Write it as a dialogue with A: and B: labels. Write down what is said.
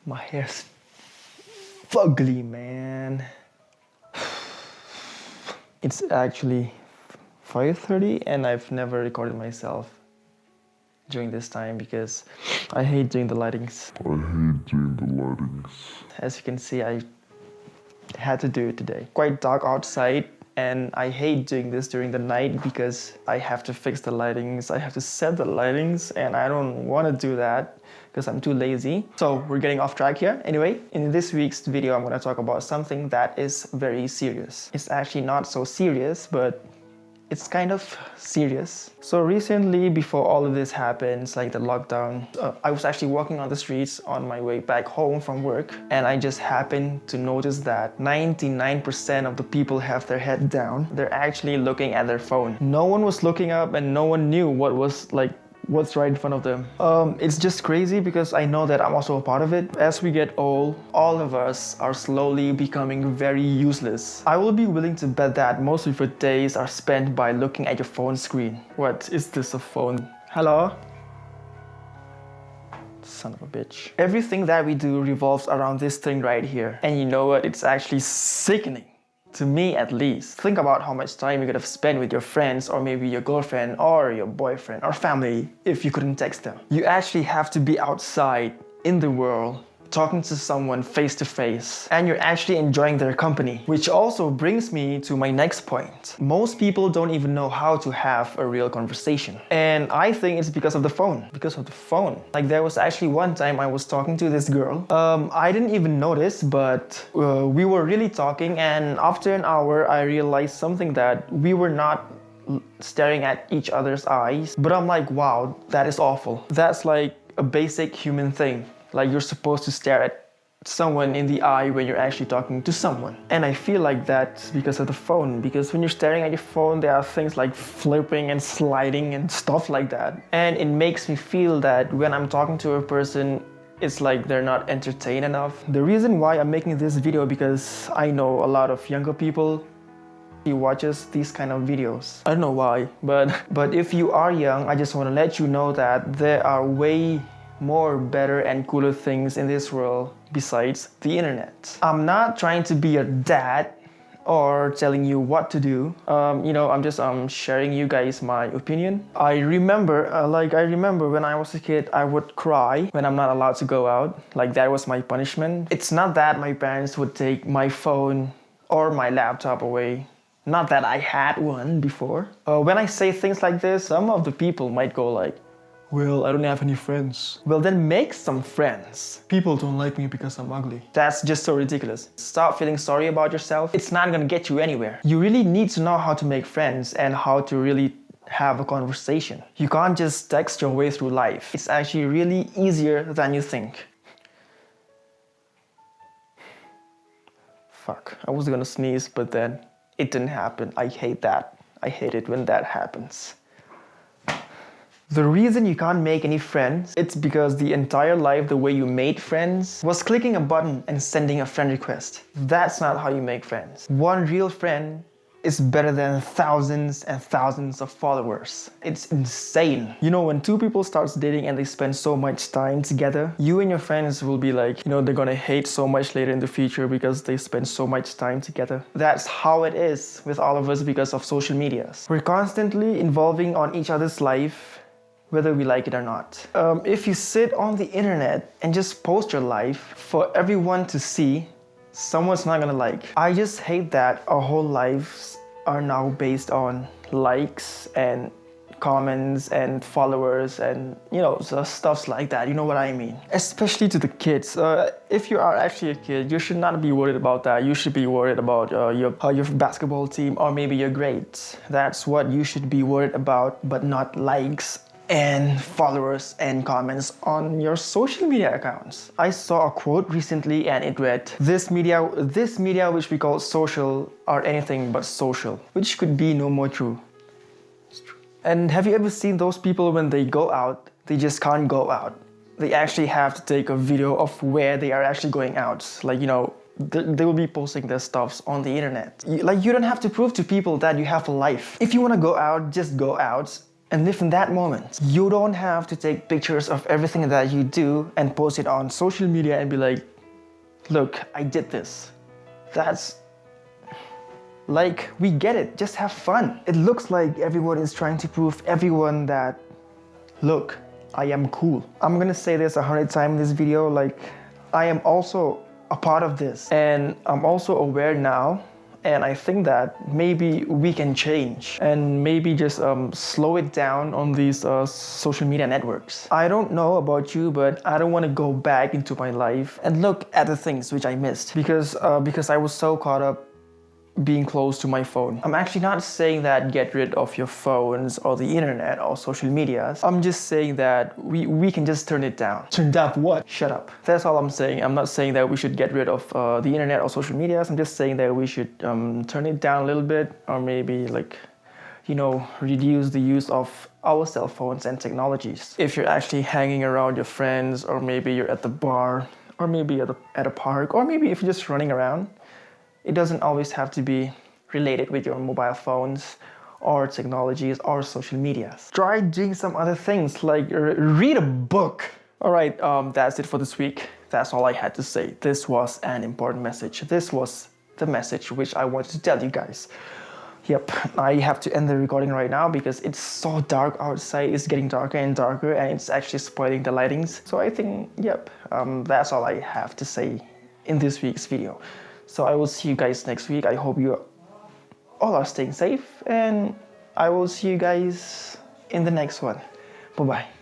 A: My hair's fugly, man. It's actually 5:30 and I've never recorded myself during this time because I hate doing the lightings. As you can see, I had to do it today. Quite dark outside and I hate doing this during the night because I have to fix the lightings, I have to set the lightings, and I don't want to do that because I'm too lazy. So we're getting off track here. Anyway, in this week's video, I'm going to talk about something that is very serious. It's actually not so serious, but it's kind of serious. So recently, before all of this happens, like the lockdown, I was actually walking on the streets on my way back home from work, and I just happened to notice that 99% of the people have their head down. They're actually looking at their phone. No one was looking up and no one knew what's right in front of them. It's just crazy because I know that I'm also a part of it. As we get old, all of us are slowly becoming very useless. I will be willing to bet that most of your days are spent by looking at your phone screen. What is this, a phone? Hello? Son of a bitch. Everything that we do revolves around this thing right here. And you know what? It's actually sickening. To me, at least. Think about how much time you could have spent with your friends, or maybe your girlfriend or your boyfriend or family if you couldn't text them. You actually have to be outside in the world talking to someone face to face, and you're actually enjoying their company. Which also brings me to my next point. Most people don't even know how to have a real conversation. And I think it's because of the phone. Because of the phone. Like there was actually one time I was talking to this girl. I didn't even notice, but we were really talking, and after an hour I realized something, that we were not staring at each other's eyes. But I'm like, wow, that is awful. That's like a basic human thing. Like you're supposed to stare at someone in the eye when you're actually talking to someone. And I feel like that's because of the phone. Because when you're staring at your phone, there are things like flipping and sliding and stuff like that. And it makes me feel that when I'm talking to a person, it's like they're not entertained enough. The reason why I'm making this video, because I know a lot of younger people who watches these kind of videos. I don't know why, but if you are young, I just want to let you know that there are way more better and cooler things in this world besides the internet. I'm not trying to be a dad or telling you what to do. I'm just sharing you guys my opinion. I remember when I was a kid, I would cry when I'm not allowed to go out. Like that was my punishment. It's not that my parents would take my phone or my laptop away. Not that I had one before. When I say things like this, some of the people might go like, well, I don't have any friends. Well, then make some friends. People don't like me because I'm ugly. That's just so ridiculous. Stop feeling sorry about yourself. It's not gonna get you anywhere. You really need to know how to make friends and how to really have a conversation. You can't just text your way through life. It's actually really easier than you think. Fuck, I was gonna sneeze, but then it didn't happen. I hate that. I hate it when that happens. The reason you can't make any friends, it's because the entire life the way you made friends was clicking a button and sending a friend request. That's not how you make friends. One real friend is better than thousands and thousands of followers. It's insane. You know, when two people start dating and they spend so much time together, you and your friends will be like, they're gonna hate so much later in the future because they spend so much time together. That's how it is with all of us because of social medias. We're constantly involving on each other's life, whether we like it or not. If you sit on the internet and just post your life for everyone to see, someone's not gonna like. I just hate that our whole lives are now based on likes and comments and followers and so stuffs like that. You know what I mean? Especially to the kids. If you are actually a kid, you should not be worried about that. You should be worried about your basketball team or maybe your grades. That's what you should be worried about, but not likes and followers and comments on your social media accounts. I saw a quote recently and it read, this media which we call social are anything but social, which could be no more true. It's true. And have you ever seen those people when they go out, they just can't go out? They actually have to take a video of where they are actually going out. Like, they will be posting their stuffs on the internet. You don't have to prove to people that you have a life. If you want to go out, just go out and live in that moment. You don't have to take pictures of everything that you do and post it on social media and be like, look, I did this. That's like, we get it, just have fun. It looks like everyone is trying to prove everyone that, look, I am cool. I'm gonna say this 100 times in this video, like, I am also a part of this. And I'm also aware now, and I think that maybe we can change and maybe just slow it down on these social media networks. I don't know about you, but I don't want to go back into my life and look at the things which I missed because I was so caught up being close to my phone. I'm actually not saying that get rid of your phones or the internet or social medias. I'm just saying that we can just turn it down. Turn down what? Shut up. That's all I'm saying. I'm not saying that we should get rid of the internet or social medias. I'm just saying that we should turn it down a little bit, or maybe like, you know, reduce the use of our cell phones and technologies. If you're actually hanging around your friends, or maybe you're at the bar, or maybe at a park, or maybe if you're just running around, it doesn't always have to be related with your mobile phones or technologies or social medias. Try doing some other things, like read a book. All right, that's it for this week. That's all I had to say. This was an important message. This was the message which I wanted to tell you guys. Yep, I have to end the recording right now because it's so dark outside. It's getting darker and darker, and it's actually spoiling the lightings. So I think, yep, that's all I have to say in this week's video. So I will see you guys next week. I hope you all are staying safe, and I will see you guys in the next one. Bye-bye.